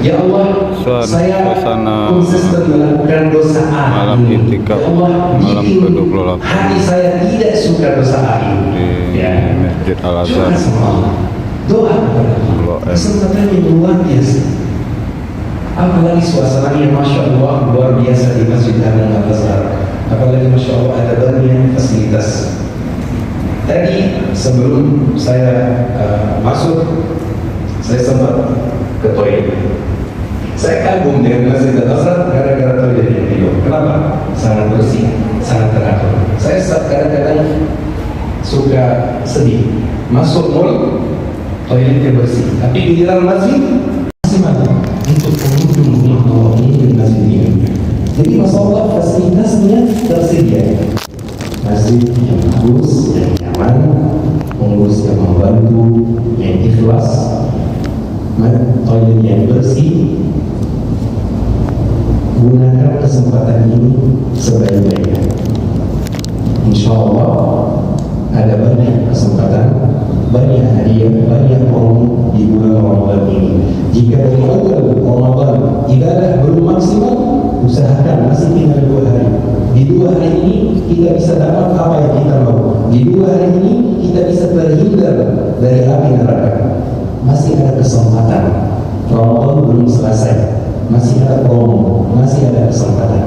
Ya Allah, saya konsisten melakukan dosa malam ini. itikaf Ya Allah, malam bikin ke-28 hati saya tidak suka dosa ini. di Ya. Masjid Al-Azhar. Doa sama Allah. Doa kepada Allah. Kesempatan yang luar biasa. Apalagi suasananya Masya Allah luar biasa di Masjid Al-Azhar. Apalagi Masya Allah ada banyak fasilitas. Tadi sebelum saya masuk, saya sempat ke toilet. Saya kagum dengan Masjid Al-Azhar gara-gara toiletnya beliau. Kenapa? Sangat bersih, sangat teratur. Saya kadang-kadang suka sedih. Masuk mall, toiletnya bersih. Tapi giliran masjid masih mana? Untuk pengunjung rumah Allah ini masjid ini. Jadi Masya Allah fasilitasnya tersedia. Masjid yang bagus, yang nyaman, pengurus yang membantu, yang ikhlas, toilet yang bersih. Gunakan kesempatan ini sebaik-baiknya. Insya Allah ada banyak kesempatan, banyak hadiah, banyak promo di bulan Ramadan ini. Jika dari awal Ramadan ibadah belum maksimal, usahakan masih tinggal 2 hari. Di 2 hari ini kita bisa dapat apa yang kita mau. Di 2 hari ini kita bisa terhindar dari api neraka. Masih ada kesempatan. Ramadan belum selesai. Masih ada promo, masih ada kesempatan.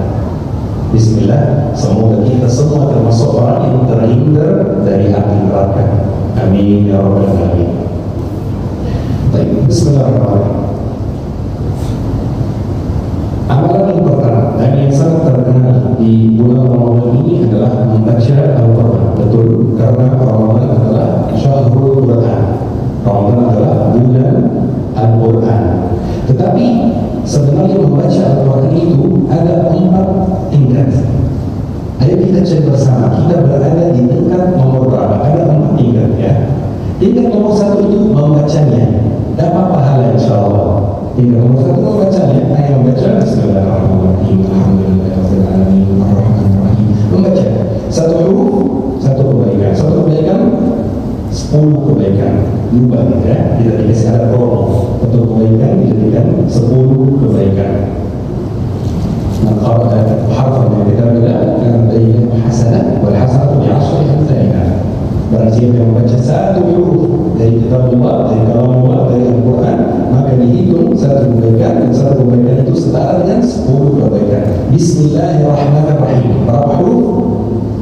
Bismillah, semoga kita semua termasuk orang yang terhindar dari api neraka. Amin ya rabbal alamin. Baik, bismillahirrahmanirrahim. Amalan yang pertama dan yang sangat terkenal di bulan Ramadan ini adalah membaca Al-Quran. Betul, karena Ramadan adalah Syahrul Quran. Ramadan adalah bulan Al-Quran. Tetapi sebenarnya membaca Al-Quran itu ada 4 tingkat. Ayo kita cek bersama, kita berada di tingkat nomor berapa? Ada 4 tingkat ya. Tingkat nomor 1 itu membacanya, dapat pahala insyaAllah. Tingkat nomor 1 membacanya, ayo membaca Bismillahirrahmanirrahim, Alhamdulillahirrahmanirrahim, Ar-Rahmanirrahim. Membaca 1 huruf, 1 kebaikan, 1 kebaikan 10 kebaikan. Lupa ya, kita dikasih ada promo. 1 kebaikan dijadikan 10 kebaikan. Maka harfa min kitabillah kan bayyana hasanah wal hasanatu bi 10 amsalha. Barang siapa yang membaca 1 huruf dari kitabullah, dari kalamullah, dari Al-Quran, maka dihitung 1 kebaikan, dan 1 kebaikan itu setara dengan 10 kebaikan. Bismillahirrahmanirrahim. Berapa huruf?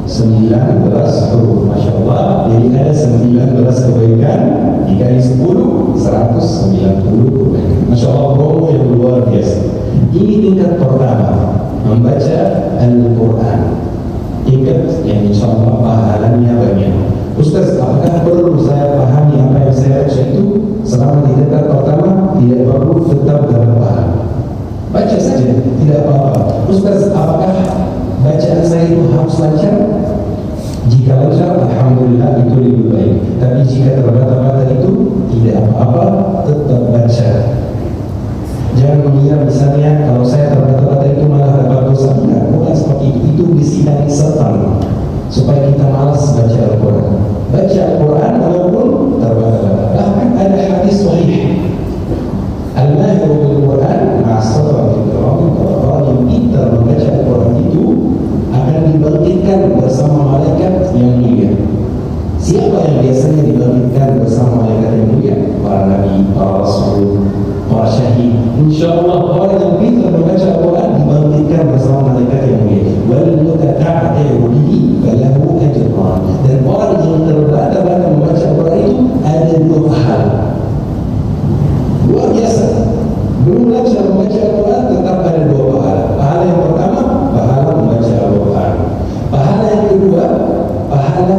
19 huruf. Masya Allah. Jadi ada 19 kebaikan dikali 10, 190 kebaikan. Masya Allah, promo yang luar biasa. Ini tingkat pertama, membaca Al-Quran. Tingkat yang insya Allah pahalanya banyak. Ustaz, apakah perlu saya pahami apa yang saya baca itu? Selama di tingkat pertama tidak perlu, tetap dalam pahala. Baca saja, tidak apa-apa. Ustaz, apakah bacaan saya itu harus lancar? Jika lancar, alhamdulillah itu lebih baik. Tapi jika terbata-bata itu tidak apa-apa, tetap baca. Jangan mengira misalnya kalau saya terbata-bata itu malah dapat dosa. Tidak, bukan seperti itu. Itu bisikan setan supaya kita malas baca Al-Quran. Baca Al-Quran walaupun terbata-bata. Bahkan ada hadis sahih, Al-Mahiru bil-Quran ma'as-satratil kiram. Orang yang pintar membaca Al-Quran itu akan dibangkitkan bersama malaikat yang mulia. Siapa yang biasanya dibangkitkan bersama malaikat yang mulia? Para nabi, para rasul, para syahid. InsyaAllah orang yang pintar membaca Al-Quran dibangkitkan bersama malaikat yang mulia. Wal mutata'ati'u bihi falahu ajran. Dan orang yang terbata-bata membaca Al-Quran itu ada 2 pahala. Luar biasa. Belum baca membaca Al-Quran tetap ada 2 pahala. Pahala yang pertama, pahala membaca Al-Quran. Pahala yang kedua, pahala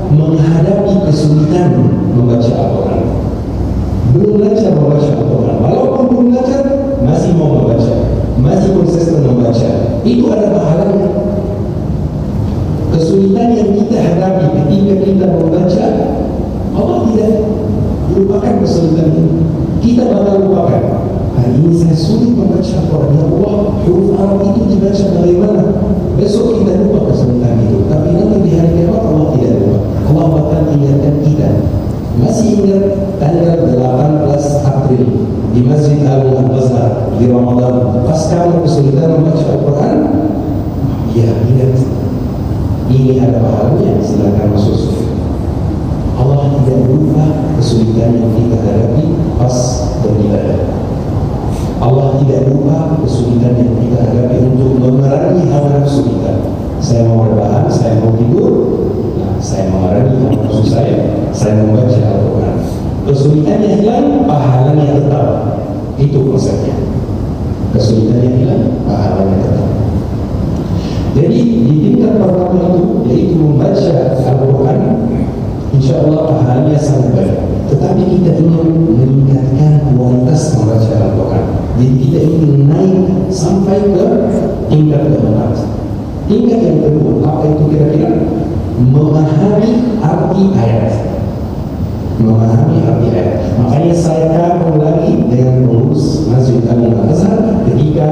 menghadapi kesulitan membaca Al-Quran. Belum belajar membaca Al-Quran, walaupun belum belajar masih mau membaca, masih konsisten membaca, itu ada pahalanya. Kesulitan yang kita hadapi ketika kita membaca, Allah tidak lupakan kesulitan ini. Kita bakal lupakan. Hari ini saya sulit membaca Al-Quran. Ya Allah, huruf Arab itu dibaca bagaimana? Besok kita lupa kesulitan itu. Tapi nanti di hari kiamat Allah tidak lupa. Allah bakal ingatkan kita. Masih ingat tanggal 18 April di Masjid Al-Azhar Ramadan, pas kamu kesulitan membaca Al-Quran, ya ingat, ini ada pahalanya, silakan masuk surga. Allah tidak lupa kesulitan yang kita hadapi pas beribadah. Allah tidak lupa kesulitan yang kita hadapi untuk memerangi hawa nafsu kita. Saya mau rebahan, saya mau tidur, nah, saya memerangi hawa nafsu saya membaca Al-Quran. Kesulitannya hilang, pahalanya tetap. Itu konsepnya. Kesulitannya hilang, pahalanya tetap. Jadi di tingkat pertama itu, yaitu membaca Al-Quran, insya Allah pahalanya sangat baik. Tetapi kita ingin meningkatkan kualitas membaca Al-Quran. Jadi kita ingin naik sampai ke tingkat keempat. Tingkat yang kedua, apa itu kira-kira? Memahami arti ayat. Memahami arti ayat. Makanya saya kampung lagi dengan pengurus Masjid Al-Azhar ketika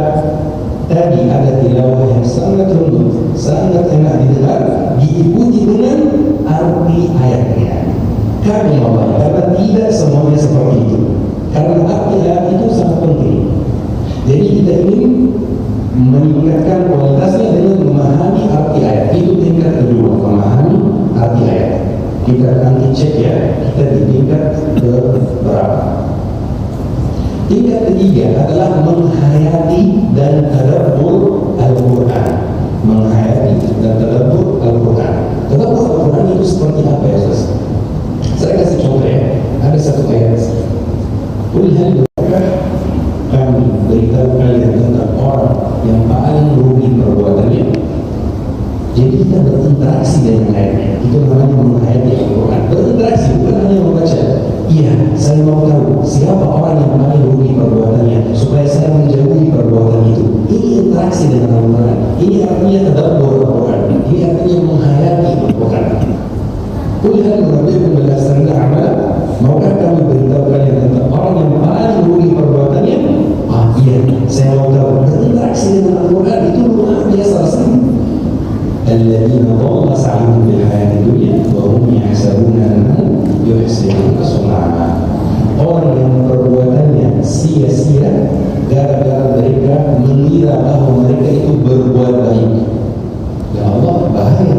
tadi ada tilawah yang sangat lembut, sangat enak didengar, diikuti dengan arti ayatnya. Kami Allah, karena tidak semuanya seperti itu. Karena arti ayat itu sangat penting. Jadi kita ingin meningkatkan kualitasnya dengan memahami arti ayat. Itu tingkat kedua, memahami arti ayat. Kita nanti cek ya, kita di tingkat ke berapa. Tingkat ketiga adalah menghayati dan tadabbur Al-Quran. Menghayati dan tadabbur Al-Quran. Tadabbur Al-Quran itu seperti apa ya, Ustaz? Saya kasih contoh ya. Ada satu ayat. Qul hal yudhakah, kami beritahu kalian tentang orang yang paling rugi perbuatannya. Jadi kita berinteraksi dengan ayatnya. Itu namanya menghayati Al-Quran. Berinteraksi, bukan hanya membaca. Iya, saya mau tahu siapa orang yang paling rugi perbuatannya, supaya saya menjauhi perbuatan itu. Ini interaksi dengan Al-Quran. Ini artinya tadabbur Al-Quran. Ini artinya menghayati Al-Quran. Qul hal nunabbi'ukum bil akhsarina a'mala? Maukah kami beritahu kalian tentang orang yang paling rugi perbuatannya? Iya, saya mau tahu. Berinteraksi dengan Al-Quran itu luar biasa rasanya. Alladzina dhalla sa'yuhum fil hayati dunya wa hum yahsabuna annahum yuhsinuna sun'a. Orang yang perbuatannya sia-sia gara-gara mereka mengira bahwa mereka itu berbuat baik. Ya Allah, bahaya.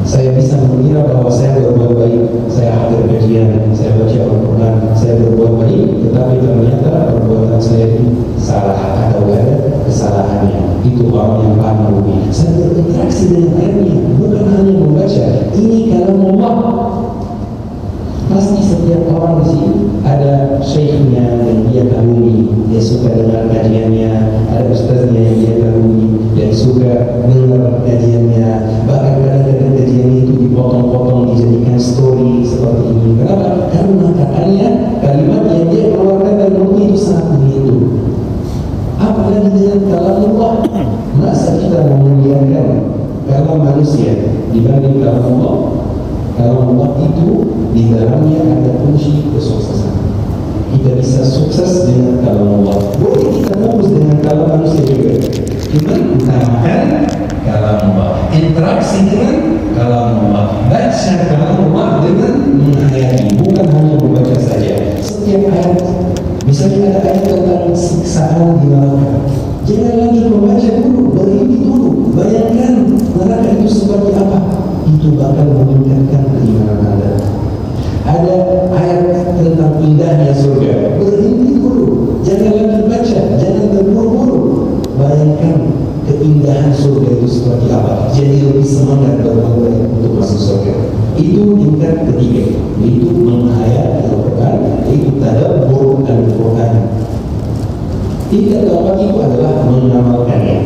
Saya bisa mengira bahwa saya berbuat baik, saya hadir kajian, saya baca Al-Quran, saya berbuat baik, tetapi ternyata perbuatan saya itu salah atau ada kesalahannya. Itu orang yang paling rugi. Saya berinteraksi dengan ayatnya, bukan hanya membaca. Ini kalam Allah. Pasti setiap orang di sini ada syekhnya yang dia kagumi, dia suka dengar kajiannya, ada ustaznya yang dia kagumi dan suka dengar kajiannya. Bahkan kadang-kadang kajiannya itu dipotong-potong, dijadikan story seperti ini. Kenapa? Karena katanya kalimat yang dia keluarkan dari mulutnya itu sangat menyentuh. Apalagi dengan kalam Allah, masa kita memuliakan kalam manusia dibanding kalam Allah? Kalam Allah itu di dalamnya ada kunci kesuksesan. Kita bisa sukses dengan kalam Allah. Boleh kita fokus dengan kalam manusia juga. Cuma utamakan kalam Allah. Interaksi dengan kalam Allah. Baca kalam Allah dengan menghayati, bukan hanya membaca saja. Setiap ayat, misalnya ada ayat tentang siksaan di neraka, jangan lagi membaca dulu, berhenti dulu, bayangkan neraka itu seperti apa. Itu bakal meningkatkan keimanan Anda. Ada ayat tentang indahnya surga, berhenti dulu, jangan lagi baca, jangan terburu-buru. Bayangkan keindahan surga itu seperti apa, jadi lebih semangat berbuat untuk masuk surga. Itu tingkat ketiga, yaitu menghayati Al-Quran, yaitu tadabbur Al-Quran. Tingkat keempat itu adalah mengamalkannya,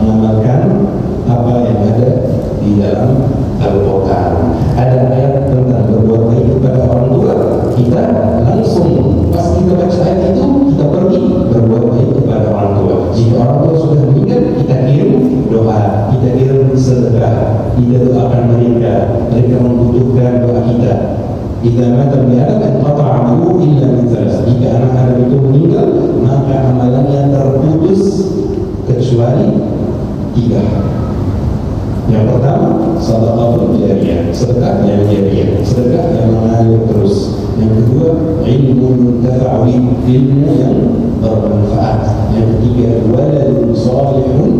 mengamalkan apa yang ada di dalam Al-Quran. Ada ayat tentang berbuat baik kepada orang tua, kita langsung pas kita baca ayat itu, kita pergi berbuat baik kepada orang tua. Jika orang tua sudah meninggal, kita kirim doa, kita kirim sedekah, kita doakan mereka membutuhkan doa kita. Jika mata bi'adam qata'a amaluhu illa min thalas. Jika anak Adam itu meninggal, maka amalannya terputus kecuali 3. Yang pertama, sedekah jariyah, sedekah yang mengalir terus. Yang kedua, ilmu muntafa'in, ilmu yang bermanfaat. Yang ketiga, waladun salihun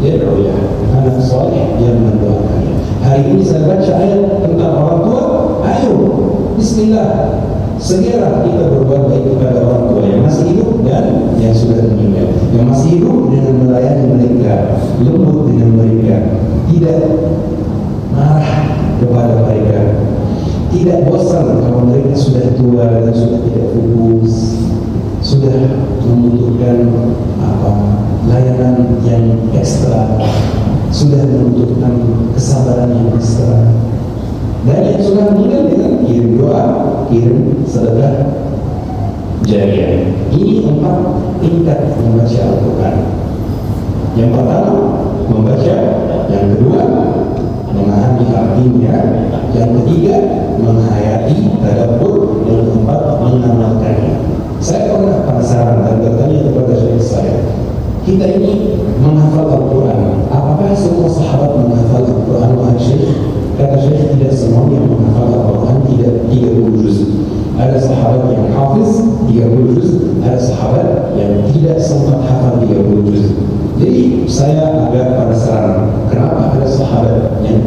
yad'u lahu, anak saleh yang mendoakannya. Hari ini saya baca ayat tentang orang tua. Ayo, bismillah, segera kita berbuat baik kepada orang tua yang masih hidup dan yang sudah meninggal. Yang masih hidup dengan melayani mereka, lembut dengan mereka, tidak marah kepada mereka, tidak bosan kalau mereka sudah tua dan sudah tidak fokus, sudah membutuhkan layanan yang ekstra, sudah membutuhkan kesabaran yang ekstra. Dan yang sudah meninggal kita kirim doa, kirim sedekah jariah. Ini 4 tingkat membaca Al-Quran. Yang pertama membaca, yang kedua memahami artinya, yang ketiga menghayati tadabbur, yang keempat mengamalkannya. Saya pernah penasaran dan bertanya kepada syekh saya, kita ini menghafal Al-Quran, apakah semua sahabat menghafal Al-Quran? Wahai syekh, kata syekh, tidak semuanya menghafal Al-Quran, tidak 30 juz. Ada sahabat yang hafiz 30 juz, ada sahabat yang tidak sempat hafal 30 juz. Jadi saya agak penasaran, kenapa ada sahabat yang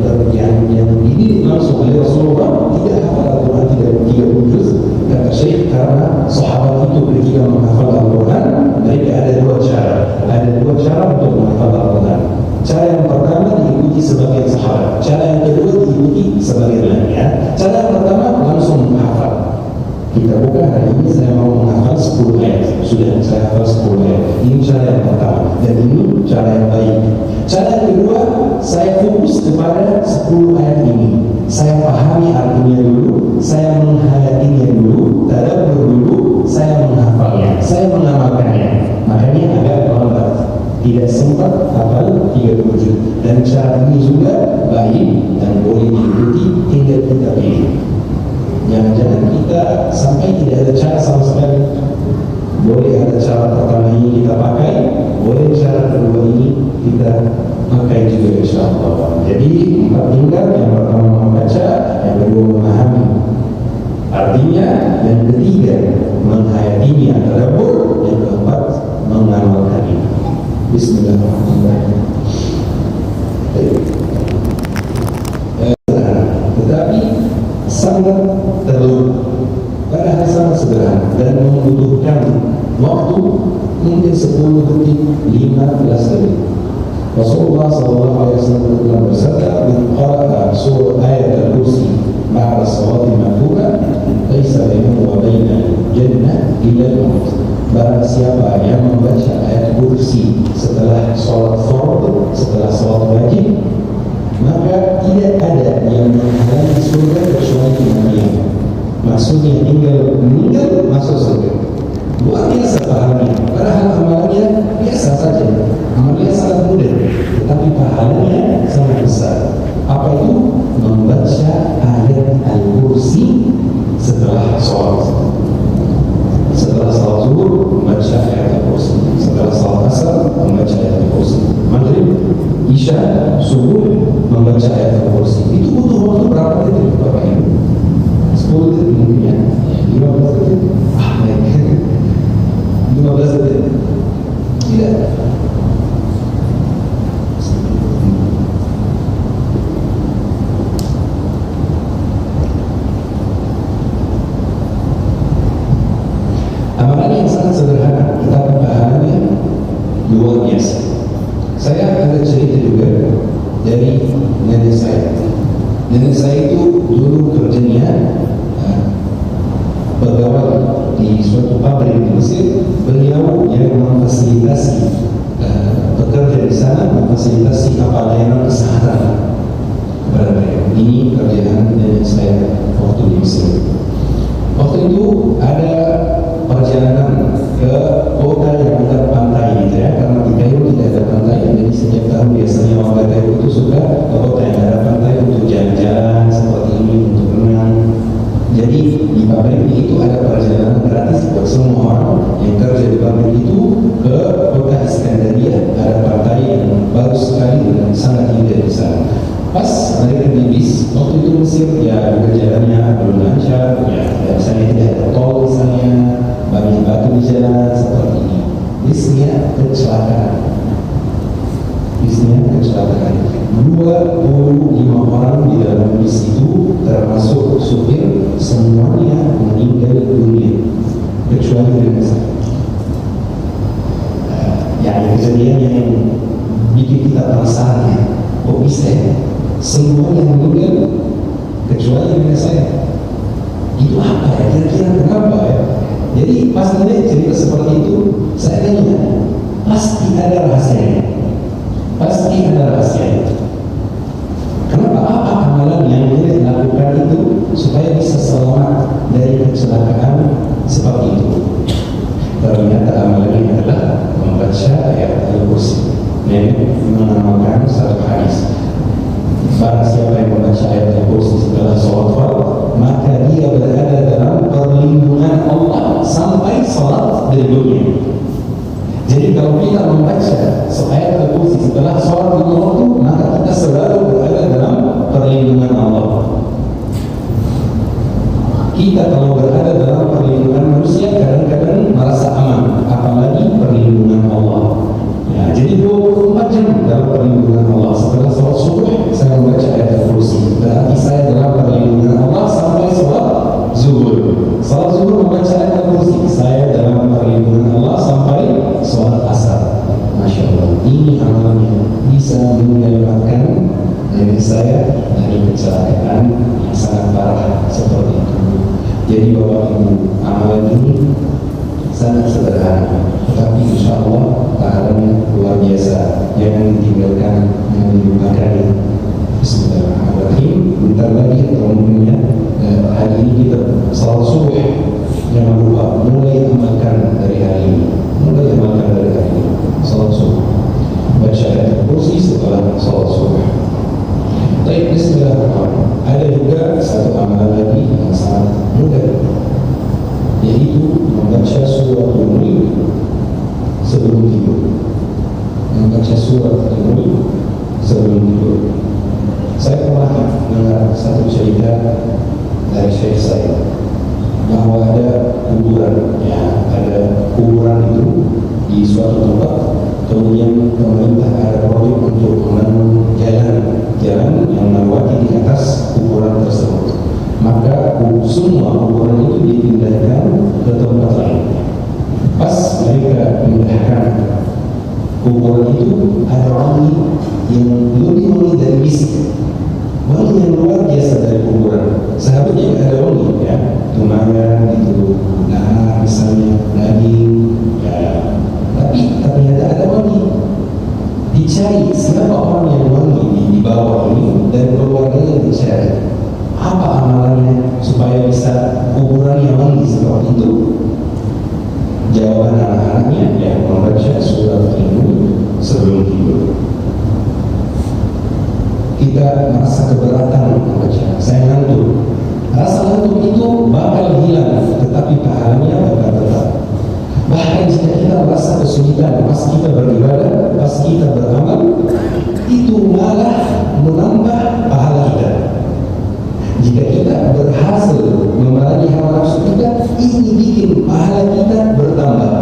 dididik langsung oleh Rasulullah tidak hafal Al-Quran, tidak 30 juz? Kata syekh, karena sahabat itu ketika menghafal Al-Quran, mereka ada 2 cara. Ada 2 cara untuk menghafal Al-Quran. Cara yang pertama diikuti sebagian sahabat, cara yang kedua diikuti sebagian lainnya. Cara yang pertama langsung menghafal. Kita buka hari ini, saya mau menghafal 10 ayat. Sudah, saya hafal 10 ayat. Ini cara yang pertama, dan ini cara yang baik. Cara yang kedua, saya fokus kepada 10 ayat ini. Saya pahami artinya dulu, saya menghayatinya dulu, tadabbur dulu, saya menghafalnya, saya mengamalkannya. Makanya agak lambat, tidak sempat hafal 30 juz. Dan cara ini juga baik dan boleh diikuti, tinggal kita pilih. Jangan-jangan kita sampai tidak ada cara sama sekali. Boleh ada cara pertama ini kita pakai, boleh cara kedua ini kita pakai juga, insyaAllah. Jadi 4 tingkat, yang pertama membaca, yang kedua memahami artinya, yang ketiga menghayatinya, tadabbur, yang keempat mengamalkannya. Bismillahirrahmanirrahim. Tetapi sangat padahal sangat sederhana dan membutuhkan waktu mungkin 10 detik, 15 detik. Rasulullah SAW telah bersabda, "Man qara'a surah ayat al-kursi ba'da salati al-maktuba, laisa bainahu wa bainal jannah illa al-maut." Barang siapa yang membaca ayat kursi setelah salat fardhu, setelah salat wajib, maka tidak ada yang menghalangi surga kecuali kematian. Maksudnya tinggal meninggal masuk surga. Luar biasa pahalanya. Padahal amalannya biasa saja, amalnya sangat mudah, tetapi pahalanya sangat besar. Apa itu? Membaca ayat al-kursi setelah sholat. Setelah sholat zuhur membaca ayat al-kursi, setelah sholat asar membaca ayat al-kursi, maghrib, isya, subuh membaca ayat al-kursi. Itu butuh waktu berapa detik Bapak Ibu? 10 detik mungkin ya, 15 detik. Baik. 15 detik. Tidak. Amalan yang sangat sederhana, tetapi pahalanya luar biasa. Saya ada cerita juga dari nenek saya. Nenek saya itu dulu kerjanya pegawai di suatu pabrik di Mesir. Beliau yang memfasilitasi pekerja di sana, memfasilitasi layanan kesehatan kepada mereka. Ini kerjaan nenek saya waktu di Mesir. Waktu itu ada perjalanan ke kota yang ada pantai gitu ya, karena di Kairo tidak ada pantai. Jadi setiap tahun biasanya warga Kairo itu suka ke kota yang ada pantai untuk jalan-jalan seperti ini, untuk renang. Jadi di pabrik itu ada perjalanan gratis buat semua orang yang kerja di pabrik itu ke kota Iskandaria. Ada pantai yang bagus sekali dan sangat indah di sana. Pas mereka di bis, waktu itu Mesir ya juga jalannya belum lancar, ya misalnya tidak ada tol misalnya, banyak batu di jalan seperti ini, bisnya kecelakaan. 25 orang di dalam bis itu termasuk supir, semuanya meninggal dunia kecuali dengan saya. Kejadian yang bikin kita penasaran, kok bisa ya? Semuanya meninggal kecuali dengan saya. Itu apa ya? Kira-kira kenapa ya? Jadi pas nanti cerita seperti itu, saya tanya, pasti ada rahasianya. Pasti ada rahasianya. Kenapa? Apa amalan yang boleh lakukan itu supaya bisa selamat dari kecelakaan seperti itu? Ternyata amalannya adalah membaca ayat Al-Kursi. Mengamalkan satu hadis. Barang siapa yang membaca ayat Al-Kursi setelah sholat fardu, maka dia berada dalam perlindungan Allah sampai sholat berikutnya. Jadi kalau kita membaca ayat Al-Kursi setelah sholat lima waktu, maka kita selalu berada dalam perlindungan Allah. Kita kalau berada dalam perlindungan manusia kadang-kadang merasa aman, apalagi perlindungan Allah. Jadi 24 jam dalam perlindungan Allah. Setelah sholat subuh saya membaca ayat Al-Kursi, berarti saya dalam perlindungan Allah sampai sholat zuhur. Sholat zuhur membaca ayat Al-Kursi, saya dalam perlindungan Allah sampai sholat asar. Masya Allah, ini amalnya bisa menyelamatkan diri saya dari kecelakaan yang sangat parah seperti itu. Jadi Bapak Ibu, amalan ini sangat sederhana, tetapi insya Allah pahalanya luar biasa. Jangan ditinggalkan, jangan dilupakan. Bismillahirrahmanirrahim. Bentar lagi umumnya hari ini kita salat subuh. Jangan lupa mulai amalkan dari hari ini. Mulai amalkan dari hari ini. Salat subuh. Baca ayat Kursi setelah salat subuh. Baik, bismillahirrahmanirrahim. Ada juga satu amalan lagi yang sangat mudah, yaitu membaca surah Al-Mulk sebelum tidur. Membaca surah Al-Mulk sebelum tidur. Saya pernah dengar satu cerita dari Syekh saya bahwa ada kuburan, ada kuburan itu di suatu tempat. Kemudian pemerintah ada proyek untuk membangun jalan yang melewati di atas kuburan tersebut. Maka semua kuburan itu dipindahkan ke tempat lain. Pas mereka pindahkan kuburan itu, ada wangi yang lebih wangi dari misk. Wangi yang luar biasa dari kuburan. Seharusnya ada wangi, tunangan itu, misalnya daging, tapi ternyata ada wangi. Dicari siapa orang yang wangi di bawah ini, dan keluarganya dicari. Apa amalannya supaya bisa kuburan yang wangi seperti itu? Jawaban anak-anaknya membaca surat Al-Mulk sebelum tidur. Kita merasa keberatan membaca, saya ngantuk. Rasa ngantuk itu bakal hilang, tetapi pahalanya bakal tetap. Bahkan jika kita merasa kesulitan pas kita beribadah, pas kita beramal, itu malah menambah pahala kita. Jika kita berhasil memerangi hawa nafsu kita, ini bikin pahala kita bertambah.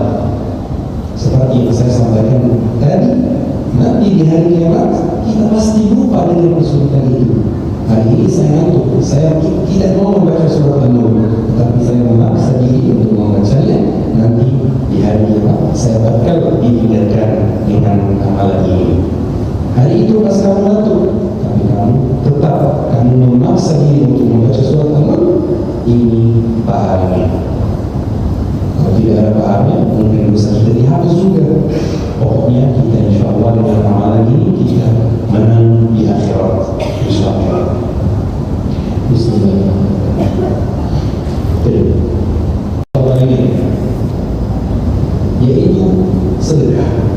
Seperti yang saya sampaikan tadi, nanti di hari kiamat kita pasti lupa dengan kesulitan itu. Hari ini saya ngantuk, saya tidak mau membaca surat Al-Mulk, tetapi saya memaksa diri untuk membacanya. Nanti di hari kiamat saya bakal ditinggalkan dengan amalan ini. Hari itu pas kamu ngantuk, tapi kamu tetap memaksa diri untuk membaca surat Al-Mulk, ini pahalanya. Kalau tidak ada pahalanya, mungkin dosa kita dihapus juga. Pokoknya kita insya Allah dengan amalan ini kita menang di akhirat, insya Allah. Bismillahirrahmanirrahim. Apa lagi? Yaitu sedekah.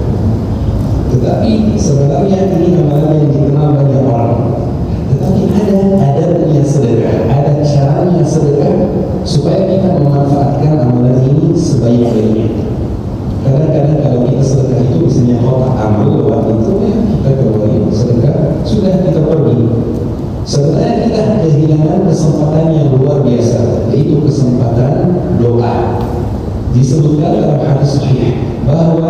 Tetapi sebenarnya ini amalan yang dikenal banyak orang. Tetapi ada adabnya sedekah, ada caranya sedekah supaya kita memanfaatkan amalan ini sebaik-baiknya. Kadang-kadang kalau kita sedekah itu misalnya kotak amal lewat itu, kita keluarin sedekah, sudah kita pergi. Sebenarnya kita kehilangan kesempatan yang luar biasa, yaitu kesempatan doa. Disebutkan dalam hadis sahih bahwa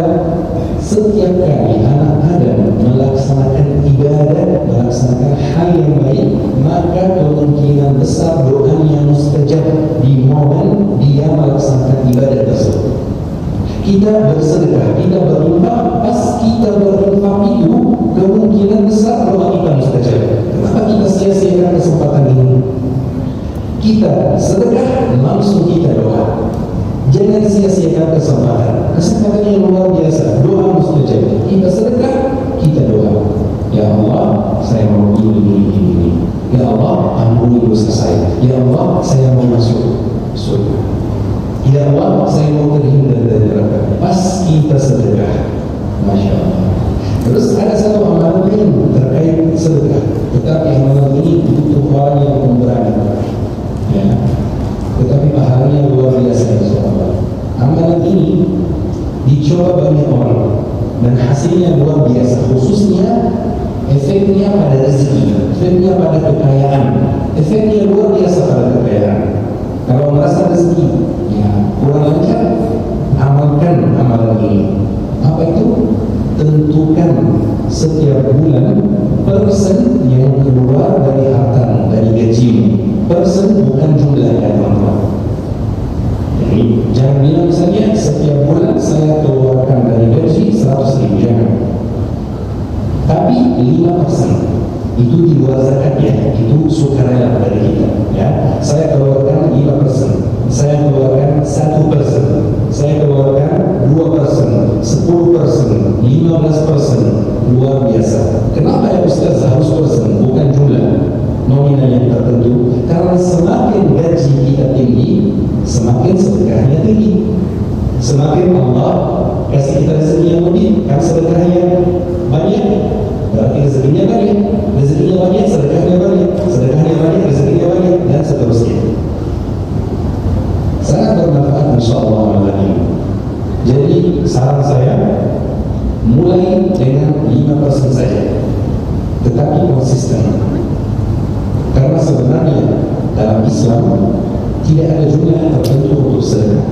setiap kali anak Adam melaksanakan ibadah, melaksanakan hal yang baik, maka kemungkinan besar doanya mustajab di momen dia melaksanakan ibadah tersebut. Kita bersedekah, kita berinfak, pas kita berinfak itu kemungkinan besar doa kita mustajab. Kenapa kita sia-siakan kesempatan ini? Kita sedekah, langsung kita doa. Jangan sia-siakan kesempatan yang luar biasa. Doa mustajab. Kita sedekah, kita doa. Ya Allah, saya mau ini. Ya Allah, ampuni dosa saya. Ya Allah, saya mau masuk surga. Ya Allah, saya mau terhindar dari neraka. Pas kita sedekah, Masya Allah. Terus ada satu amalan lain terkait sedekah, tetapi amalan ini butuh orang yang pemberani. Ya. Tetapi pahalanya luar biasa, insyaAllah. Amalan ini dicoba banyak orang dan hasilnya luar biasa, khususnya efeknya pada rezeki, efeknya pada kekayaan, efeknya luar biasa pada kekayaan. Kalau merasa rezeki ya kurang lancar, amalkan amalan ini. Apa itu? Tentukan setiap bulan persen yang keluar dari harta, dari gajimu. Persen bukan jumlahnya, teman-teman. Jadi jangan bilang misalnya setiap bulan saya keluarkan dari gaji 100.000, jangan. Tapi 5% itu di luar zakat ya, itu sukarela dari kita. Ya, saya keluarkan 5%, saya keluarkan 1%, saya keluarkan 2%, 10%, 15%, luar biasa. Kenapa ya Ustaz harus persen, bukan jumlah? Nominal yang tertentu, karena semakin gaji kita tinggi, semakin sedekahnya tinggi. Semakin Allah kasih kita rezeki yang lebih, kan sedekahnya banyak, berarti rezekinya banyak. Rezekinya banyak, sedekahnya banyak. Sedekahnya banyak, rezekinya banyak, dan seterusnya. Sangat bermanfaat insyaAllah amalan ini. Jadi saran saya, mulai dengan 5% saja, tetapi konsisten. Karena sebenarnya dalam Islam tidak ada jumlah tertentu untuk sedekah.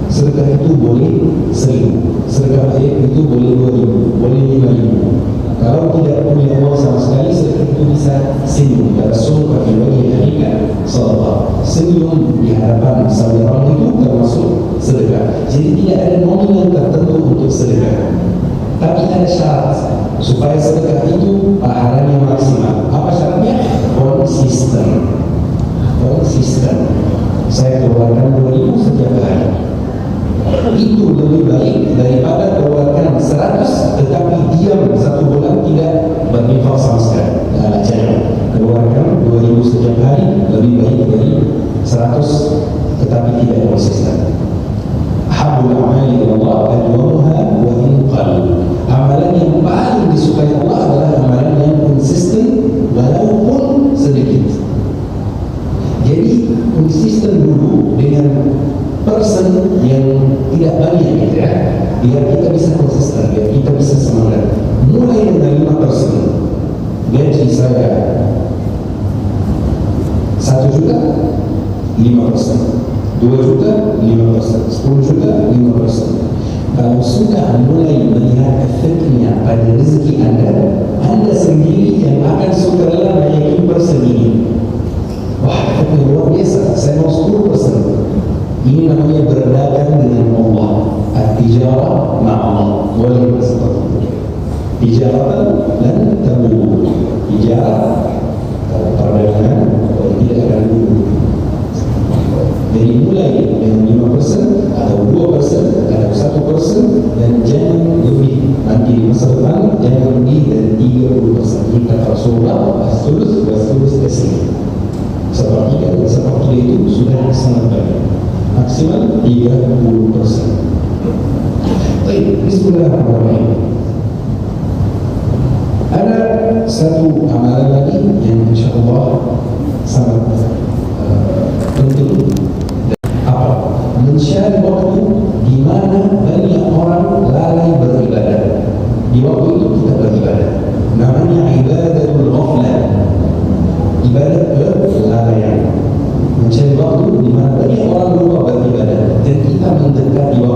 Sedekah itu boleh 1.000, sedekah itu boleh 2.000, boleh 5.000. Kalau tidak punya uang sama sekali, sedekah itu bisa senyum. Rasulullah SAW senyum di hadapan saudara itu termasuk sedekah. Jadi tidak ada nominal tertentu untuk sedekah. Tapi ada syarat supaya sedekah itu pahalanya maksimal. Apa syaratnya? Konsisten. Saya keluarkan 2.000 setiap hari. Itu lebih baik daripada keluarkan 100 tetapi diam 1 bulan tidak berinfak sama sekali. Jangan keluarkan 2.000 setiap hari, lebih baik dari 100 tetapi tidak konsisten. Habul amali Allah adwamuha wa inqal. Amalan yang paling disukai Allah adalah amalan yang konsisten walaupun sedikit. Jadi konsisten dulu dengan persen yang tidak banyak gitu ya, biar kita bisa konsisten, biar kita bisa semangat. Mulai dengan 5%. Gaji saya 1 juta, 5%. 2 juta, 5%, 10 juta, 5%. Kalau sudah mulai melihat efeknya pada rezeki Anda sendiri yang akan sukarela banyakin persen ini. Wah, efeknya luar biasa, saya mau 10%. Ini namanya berdagang dengan Allah. At-tijarah ma'allah. Boleh seperti itu. Tijarah dan tabur. Tijarah, perdagangan, tidak akan dulu. Jadi mulai dengan 5% atau 2% atau 1%, dan jangan lebih. Nanti di masa depan jangan lebih dari 30%. Kita Rasulullah was-sulus kesini. Sepertiga itu sudah sangat banyak. Maksimal 30%. Baik, bismillahirrahmanirrahim. Ada satu amalan lagi yang insyaAllah sangat penting. Apa? Mencari waktu di mana banyak orang lalai beribadah. Di waktu itu kita beribadah. Namanya ibadatul ghaflah. Ibadah kelalaian. Mencari waktu di mana banyak orang lupa beribadah dan kita mendekati waktu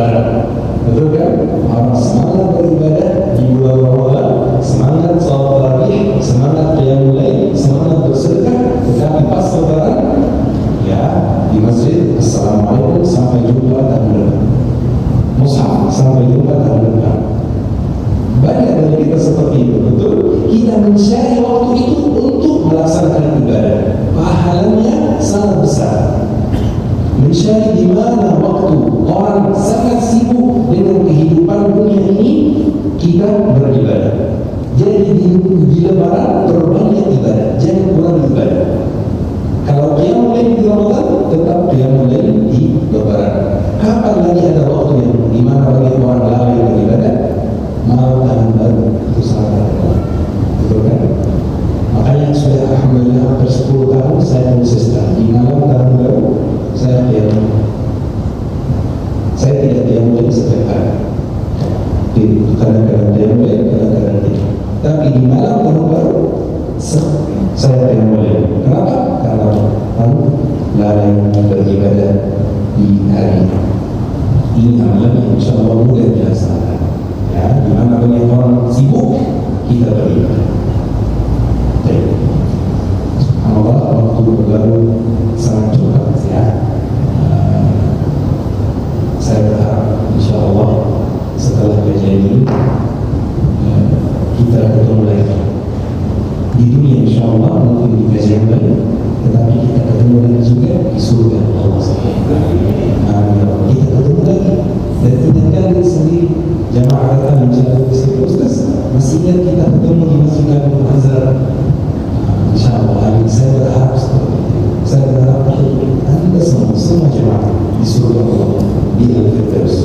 lebaran. Betul kan? Orang semangat beribadah di bulan Ramadan, semangat salat tarawih, semangat qiyamul lail, semangat bersedekah, tetapi pas lebaran ya di masjid, assalamualaikum, sampai jumpa tahun depan. Mushaf, sampai jumpa tahun depan. Banyak dari kita seperti itu, betul? Kita mencari waktu itu untuk melaksanakan ibadah. Pahalanya sangat besar. Mencari di mana waktu orang sangat sibuk dengan kehidupan dunia ini, kita beribadah. Jadi di lebaran berbanyak ibadah, jangan kurang ibadah. Kalau qiyamul lail di Ramadan, tetap qiyamul lail di lebaran. Kapan lagi ada waktu yang di mana bagi orang lalai beribadah? Malam tahun baru itu sangat terkenal, betul kan? Makanya sudah alhamdulillah hampir 10 tahun saya konsisten di malam tahun baru saya qiyamul. Saya tidak qiyamul setiap hari. Kadang-kadang qiyamul, kadang-kadang tidak. Tapi di malam tahun baru saya qiyamul. Kenapa? Karena lalai beribadah di hari ini amalan insyaallah mudah dilaksanakan. Ya, di mana banyak orang sibuk, kita beribadah. Baik. Subhanallah, waktu berlalu sangat cepat ya. Saya berharap insyaallah setelah kajian ini kita ketemu lagi di dunia, insyaallah mungkin di kajian lain, tetapi kita ketemu lagi juga di surga Allah Subhanahu wa taala. Kita ketemu lagi dan kita kan sendiri jamaah datang mencari Ustaz, masih ingat kita ketemu di Masjid Al Azhar? InsyaAllah saya berharap seperti itu. Saya berharap Anda semua jemaah di surga Allah di Al-Firdaus.